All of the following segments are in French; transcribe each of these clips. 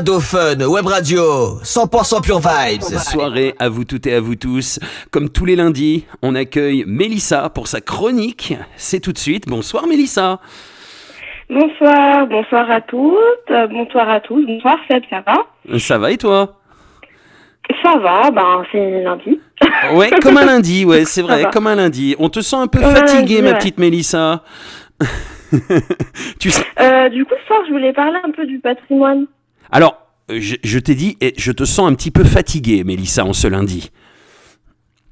Dauphin, Web Radio, 100% Pure Vibes. Soirée à vous toutes et à vous tous. Comme tous les lundis, on accueille Mélissa pour sa chronique. C'est tout de suite. Bonsoir Mélissa. Bonsoir à toutes, bonsoir à tous, bonsoir Seb, ça va? Ça va et toi? Ça va, c'est lundi. Ouais, comme un lundi, ouais, c'est vrai, comme un lundi. On te sent un peu fatiguée, ma petite Mélissa. Tu sais... Du coup, ce soir, je voulais parler un peu du patrimoine. Alors, je t'ai dit, je te sens un petit peu fatiguée, Mélissa, en ce lundi.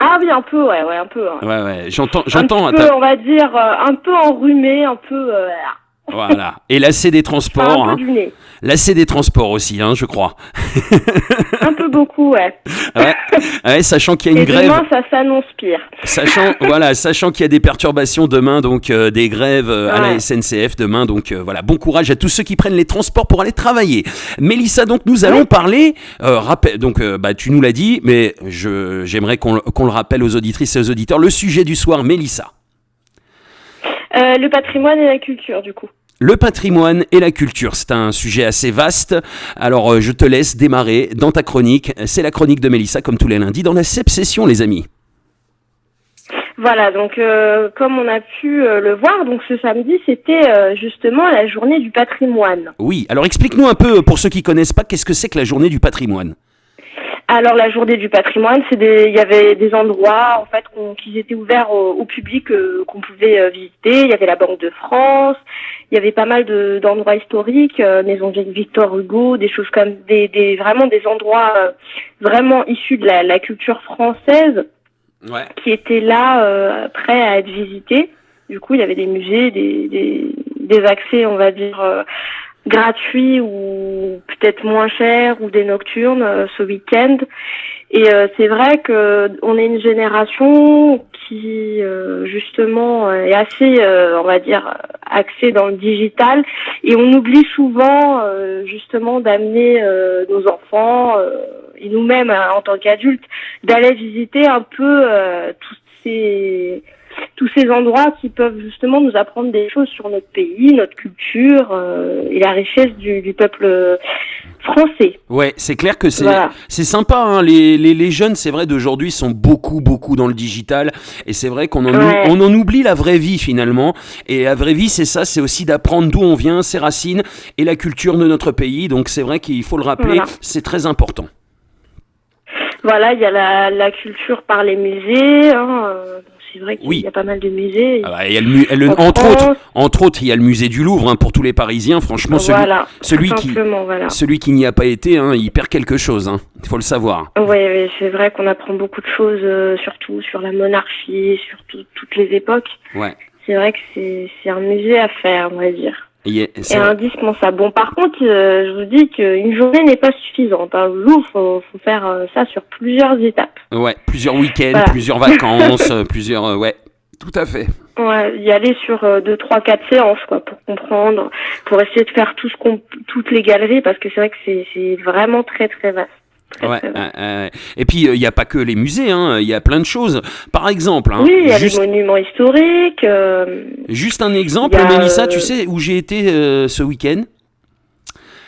Ah oui, un peu, ouais, un peu. Hein. Ouais, j'entends. Un peu, on va dire, un peu enrhumé, un peu... Voilà, et lassé des transports. Un peu du nez. Lassé des transports aussi, je crois. Un peu beaucoup, ouais. Ouais, sachant qu'il y a une grève. Demain, ça s'annonce pire. Sachant qu'il y a des perturbations demain, donc des grèves à la SNCF demain, donc voilà, bon courage à tous ceux qui prennent les transports pour aller travailler. Mélissa, donc nous allons parler. Tu nous l'as dit, mais j'aimerais qu'on le rappelle aux auditrices et aux auditeurs. Le sujet du soir, Mélissa. Le patrimoine et la culture, du coup. Le patrimoine et la culture, c'est un sujet assez vaste. Alors, je te laisse démarrer dans ta chronique. C'est la chronique de Mélissa, comme tous les lundis, dans la CEP Session, les amis. Voilà, donc comme on a pu le voir, donc ce samedi, c'était justement la journée du patrimoine. Oui, alors explique-nous un peu, pour ceux qui connaissent pas, qu'est-ce que c'est que la journée du patrimoine ? Alors la journée du patrimoine, il y avait des endroits en fait qui étaient ouverts au public qu'on pouvait visiter. Il y avait la Banque de France, il y avait pas mal d'endroits historiques, Maison Victor Hugo, des choses comme vraiment des endroits vraiment issus de la culture française qui étaient là prêts à être visités. Du coup, il y avait des musées, des accès, on va dire gratuits ou peut-être moins chers ou des nocturnes ce week-end. Et c'est vrai que on est une génération qui justement est assez, on va dire, axée dans le digital et on oublie souvent justement d'amener nos enfants et nous-mêmes en tant qu'adultes d'aller visiter un peu tous ces endroits qui peuvent justement nous apprendre des choses sur notre pays, notre culture et la richesse du peuple français. Ouais, c'est clair que c'est sympa. Les jeunes, c'est vrai, d'aujourd'hui sont beaucoup dans le digital et c'est vrai qu'on en oublie la vraie vie finalement. Et la vraie vie, c'est ça, c'est aussi d'apprendre d'où on vient, ses racines et la culture de notre pays. Donc c'est vrai qu'il faut le rappeler, c'est très important. Voilà, il y a la culture par les musées. C'est vrai qu'il y a pas mal de musées. Il y a entre autres, il y a le musée du Louvre pour tous les Parisiens. Franchement, celui qui n'y a pas été, il perd quelque chose. Il faut le savoir. Oui, c'est vrai qu'on apprend beaucoup de choses, surtout sur la monarchie, sur toutes les époques. Ouais. C'est vrai que c'est un musée à faire, on va dire. Et indispensable. Bon, par contre, je vous dis qu'une journée n'est pas suffisante. Le Louvre, faut faire ça sur plusieurs étapes. Ouais, plusieurs week-ends, plusieurs vacances, plusieurs... Ouais, tout à fait. Ouais, y aller sur 2, 3, 4 séances, pour comprendre, pour essayer de faire toutes les galeries, parce que c'est vrai que c'est vraiment très, très vaste. Et puis il n'y a pas que les musées, il y a plein de choses. Par exemple, il y a les monuments historiques. Juste un exemple, Mélissa, tu sais où j'ai été ce week-end?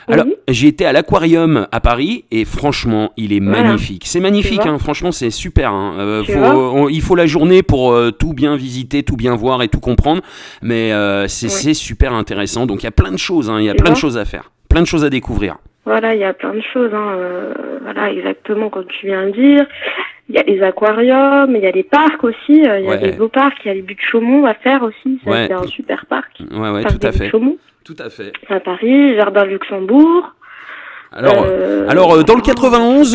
Alors, j'ai été à l'Aquarium à Paris et franchement, il est magnifique. C'est magnifique, franchement, c'est super. Il faut la journée pour tout bien visiter, tout bien voir et tout comprendre, mais c'est super intéressant. Donc il y a plein de choses, il y a plein de choses à faire, plein de choses à découvrir. Voilà, il y a plein de choses, voilà, exactement comme tu viens de dire. Il y a les aquariums, il y a les parcs aussi, il y a des beaux parcs, il y a les buts de Chaumont à faire aussi, c'est un super parc. Ouais, tout à fait. Tout à fait. À Paris, Jardin Luxembourg. Alors dans le 91,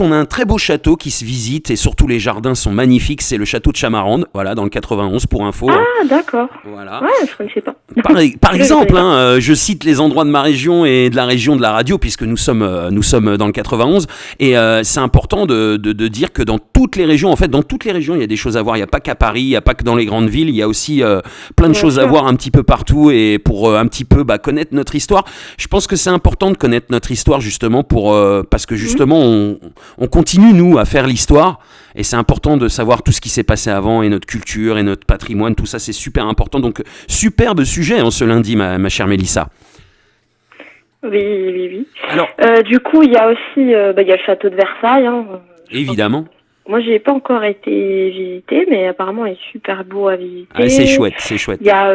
on a un très beau château qui se visite et surtout les jardins sont magnifiques. C'est le château de Chamarande, voilà, dans le 91 pour info. Ah d'accord. Voilà. Ouais, je connaissais pas. Par exemple, je cite les endroits de ma région et de la région de la radio puisque nous sommes dans le 91 et c'est important de dire que dans toutes les régions, il y a des choses à voir. Il n'y a pas qu'à Paris, il n'y a pas que dans les grandes villes. Il y a aussi plein de choses à voir un petit peu partout et pour un petit peu connaître notre histoire. Je pense que c'est important de connaître notre histoire justement parce que justement on continue nous à faire l'histoire et c'est important de savoir tout ce qui s'est passé avant et notre culture et notre patrimoine, tout ça c'est super important. Donc superbe sujet ce lundi ma chère Mélissa. Oui. Alors, Du coup, il y a aussi, il y a le château de Versailles. Hein. évidemment. Moi, j'ai pas encore été visiter, mais apparemment, il est super beau à visiter. Ah, c'est chouette. Il y a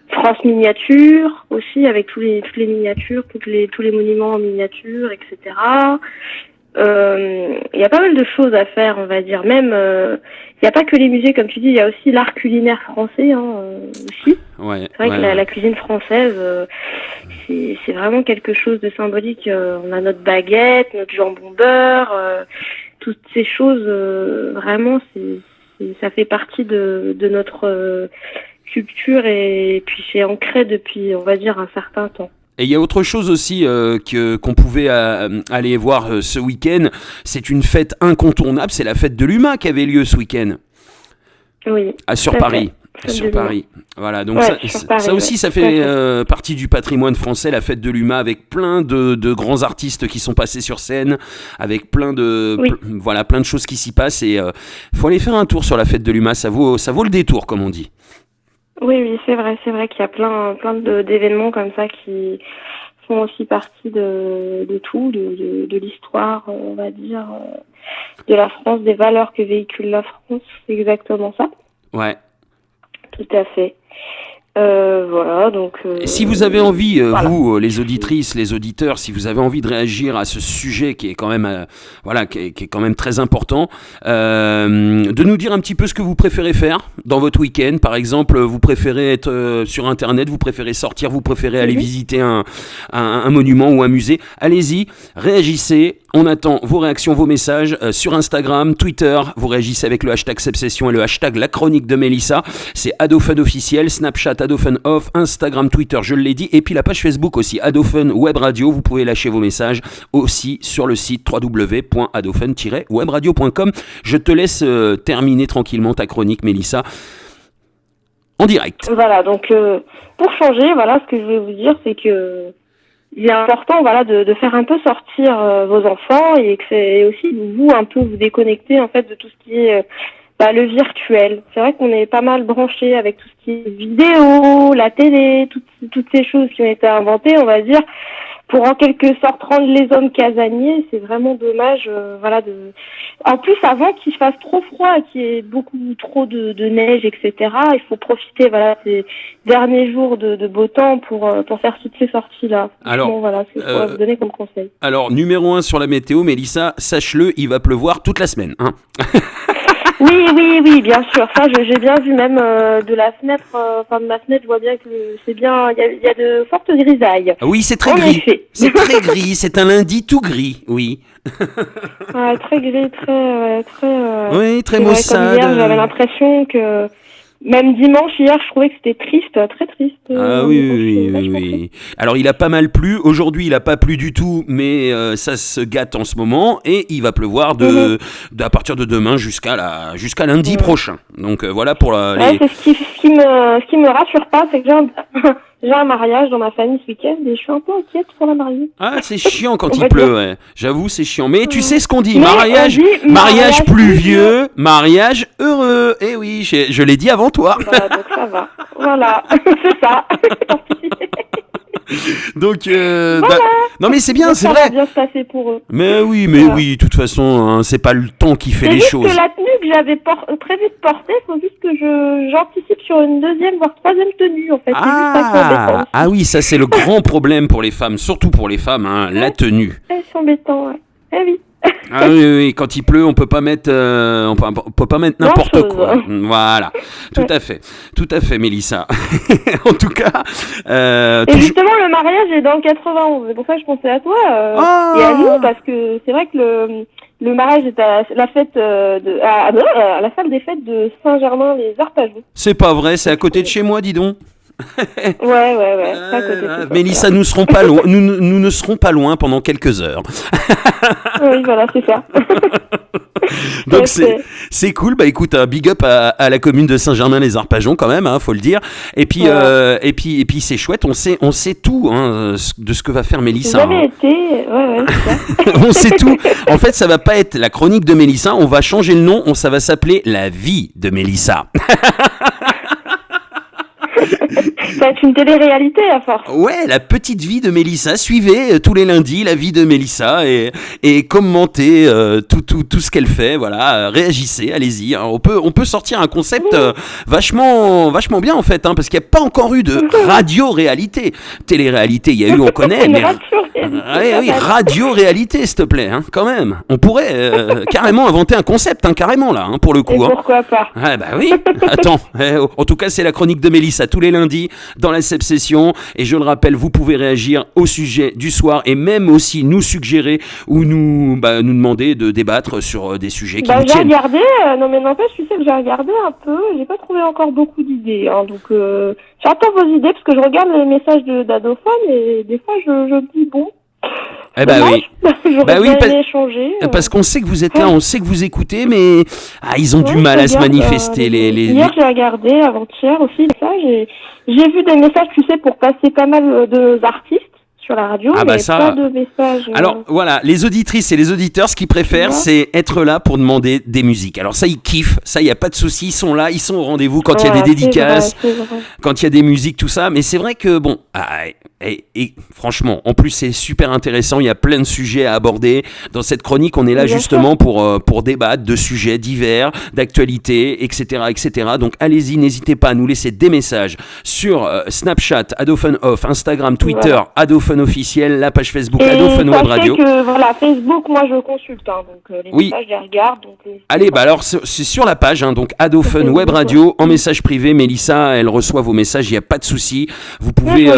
France Miniature aussi, avec toutes les miniatures, tous les monuments en miniature, etc. Il y a pas mal de choses à faire, on va dire. Même, il n'y a pas que les musées, comme tu dis, il y a aussi l'art culinaire français aussi. Ouais. C'est vrai que la cuisine française, c'est vraiment quelque chose de symbolique. On a notre baguette, notre jambon beurre, toutes ces choses, vraiment, ça fait partie de notre culture et puis c'est ancré depuis, on va dire, un certain temps. Et il y a autre chose aussi qu'on pouvait aller voir ce week-end. C'est une fête incontournable, c'est la fête de l'UMA qui avait lieu ce week-end. Oui. Sur Paris. Sur Paris. Voilà, donc ouais, ça aussi, ça fait partie du patrimoine français, la fête de l'UMA, avec plein de grands artistes qui sont passés sur scène, avec plein de choses qui s'y passent. Et faut aller faire un tour sur la fête de l'UMA, ça vaut le détour, comme on dit. Oui, c'est vrai qu'il y a plein d'événements comme ça qui font aussi partie de l'histoire, on va dire, de la France, des valeurs que véhicule la France. C'est exactement ça. Ouais. Tout à fait. Voilà, donc... si vous avez envie, vous, les auditrices, les auditeurs, si vous avez envie de réagir à ce sujet qui est quand même, qui est quand même très important, de nous dire un petit peu ce que vous préférez faire dans votre week-end. Par exemple, vous préférez être sur Internet, vous préférez sortir, vous préférez aller visiter un monument ou un musée. Allez-y, réagissez. On attend vos réactions, vos messages sur Instagram, Twitter. Vous réagissez avec le hashtag Sebsession et le hashtag La Chronique de Mélissa. C'est Adofun officiel, Snapchat Adofun off, Instagram, Twitter, je l'ai dit. Et puis la page Facebook aussi, Adofun Web Radio. Vous pouvez lâcher vos messages aussi sur le site www.adofun-webradio.com. Je te laisse terminer tranquillement ta chronique, Mélissa, en direct. Voilà, donc pour changer, voilà, ce que je vais vous dire, c'est que il est important, voilà, de faire un peu sortir vos enfants et que c'est aussi vous un peu vous déconnecter en fait de tout ce qui est le virtuel. C'est vrai qu'on est pas mal branché avec tout ce qui est vidéo, la télé, toutes ces choses qui ont été inventées, on va dire, pour en quelque sorte rendre les hommes casaniers. C'est vraiment dommage, En plus, avant qu'il fasse trop froid et qu'il y ait beaucoup trop de neige, etc., il faut profiter, ces derniers jours de beau temps pour faire toutes ces sorties-là. Alors, voilà ce que je pourrais vous donner comme conseil. Alors, numéro 1 sur la météo, Mélissa, sache-le, il va pleuvoir toute la semaine, hein. Oui, bien sûr. Ça, j'ai bien vu même de la fenêtre, de ma fenêtre, je vois bien que c'est bien. Il y a de fortes grisailles. Oui, c'est très gris. C'est très gris. C'est un lundi tout gris, oui. Ouais, très gris, très. Oui, très maussade. Comme hier, j'avais l'impression que. Même dimanche, hier, je trouvais que c'était triste, très triste. Ah oui. Alors, il a pas mal plu. Aujourd'hui, il a pas plu du tout, mais ça se gâte en ce moment. Et il va pleuvoir à partir de demain jusqu'à lundi prochain. Donc, voilà pour les... C'est ce qui me rassure pas, c'est que j'ai un mariage dans ma famille ce week-end et je suis un peu inquiète pour la mariée. Ah, c'est chiant quand il pleut, ouais. J'avoue, c'est chiant. Mais tu sais ce qu'on dit, mais mariage pluvieux, mariage heureux. Eh oui, je l'ai dit avant toi. Voilà, donc ça va. Voilà, c'est ça. Donc, non mais c'est bien, c'est vrai. Ça va bien se passer pour eux. Mais oui, de toute façon, hein, c'est pas le temps qui fait les choses. C'est juste que la tenue que j'avais prévu de porter, il faut juste que j'anticipe sur une deuxième voire troisième tenue en fait. Ah oui, ça c'est le grand problème pour les femmes, surtout pour les femmes, hein, la tenue. C'est embêtant, ouais. Eh oui. Ah oui, quand il pleut, on peut pas mettre n'importe quoi. Voilà, tout à fait, Mélissa. En tout cas. Et justement, le mariage est dans le 91. C'est pour ça que je pensais à toi et à nous, parce que c'est vrai que le mariage est à la fête à la salle des fêtes de Saint-Germain-les-Arpajons. C'est pas vrai, c'est à côté de chez moi, dis donc. Ouais. C'est à côté de Mélissa, nous serons pas loin. Nous ne serons pas loin pendant quelques heures. Oui, voilà, c'est ça. Donc c'est cool. Bah écoute, un big up à la commune de Saint-Germain-les-Arpajons quand même, hein, faut le dire. Et puis et puis c'est chouette. On sait tout de ce que va faire Mélissa. Jamais été. Ouais, c'est ça. On sait tout. En fait, ça va pas être la chronique de Mélissa. On va changer le nom. Ça va s'appeler la vie de Mélissa. Ça va être une télé-réalité à force. Ouais, la petite vie de Mélissa. Suivez tous les lundis la vie de Mélissa et commentez tout ce qu'elle fait. Voilà, réagissez, allez-y. Hein. On peut sortir un concept vachement bien en fait, hein, parce qu'il n'y a pas encore eu de radio-réalité. Télé-réalité, il y a eu, on connaît, mais oui, radio-réalité, s'il te plaît, hein, quand même. On pourrait carrément inventer un concept, hein, carrément là, hein, pour le coup. Et pourquoi pas? Ah bah oui. Attends. En tout cas, c'est la chronique de Mélissa tous les lundis dans la Seb Session. Et je le rappelle, vous pouvez réagir au sujet du soir et même aussi nous suggérer ou nous demander de débattre sur des sujets qui vous J'ai tiennent. regardé, non mais n'empêche, tu sais que j'ai regardé un peu, j'ai pas trouvé encore beaucoup d'idées. Hein, donc j'attends vos idées parce que je regarde les messages d'Adophone et des fois je me dis bon. Eh bah oui. J'aurais bien aimé échanger. Parce qu'on sait que vous êtes là, on sait que vous écoutez, mais ils ont du mal à se manifester. Hier, j'ai regardé, avant-hier aussi, ça, j'ai vu des messages, tu sais, pour passer pas mal d'artistes sur la radio, mais pas de messages. Alors voilà, les auditrices et les auditeurs, ce qu'ils préfèrent, c'est être là pour demander des musiques. Alors ça, ils kiffent, ça, il n'y a pas de souci, ils sont là, ils sont au rendez-vous quand il y a des dédicaces, quand il y a des musiques, tout ça. Mais c'est vrai que, bon, et franchement, en plus, c'est super intéressant, il y a plein de sujets à aborder. Dans cette chronique, on est là justement pour débattre de sujets divers, d'actualité, etc., etc. Donc allez-y, n'hésitez pas à nous laisser des messages sur Snapchat, Adophone Off, Instagram, Twitter, Adophone officiel, la page Facebook Adophone Web Radio. Que voilà, Facebook, moi je consulte, hein, donc les messages je les regarde. Donc, allez, alors c'est sur la page, hein, donc Adophone Web Radio, en message privé. Mélissa, elle reçoit vos messages, il n'y a pas de souci. Vous pouvez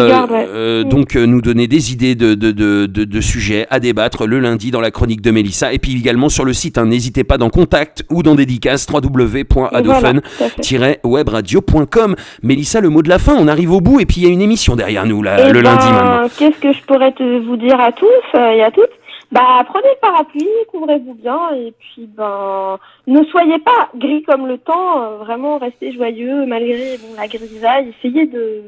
donc nous donner des idées de sujets à débattre le lundi dans la chronique de Mélissa. Et puis également sur le site, hein, n'hésitez pas dans contact ou dans dédicace www.adophone-webradio.com. Mélissa, le mot de la fin, on arrive au bout et puis il y a une émission derrière nous là, le lundi maintenant. Qu'est-ce que je pourrais vous dire à tous et à toutes? Prenez le parapluie, couvrez-vous bien et puis ne soyez pas gris comme le temps, vraiment restez joyeux malgré la grisaille, essayez de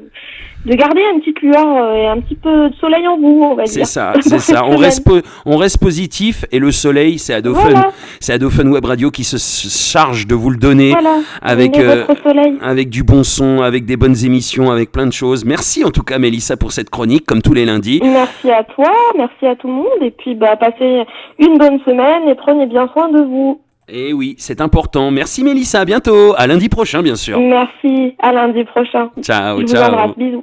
garder une petite lueur et un petit peu de soleil en vous, on va dire. C'est ça, on reste positif et le soleil, c'est Adophone. Voilà. C'est Adophone Web Radio qui se charge de vous le donner avec du bon son, avec des bonnes émissions, avec plein de choses. Merci en tout cas Mélissa pour cette chronique comme tous les lundis. Merci à toi, merci à tout le monde et puis passez une bonne semaine et prenez bien soin de vous. Et oui, c'est important. Merci Mélissa, à bientôt, à lundi prochain bien sûr. Merci, à lundi prochain. Ciao, Je vous embrasse, bisous.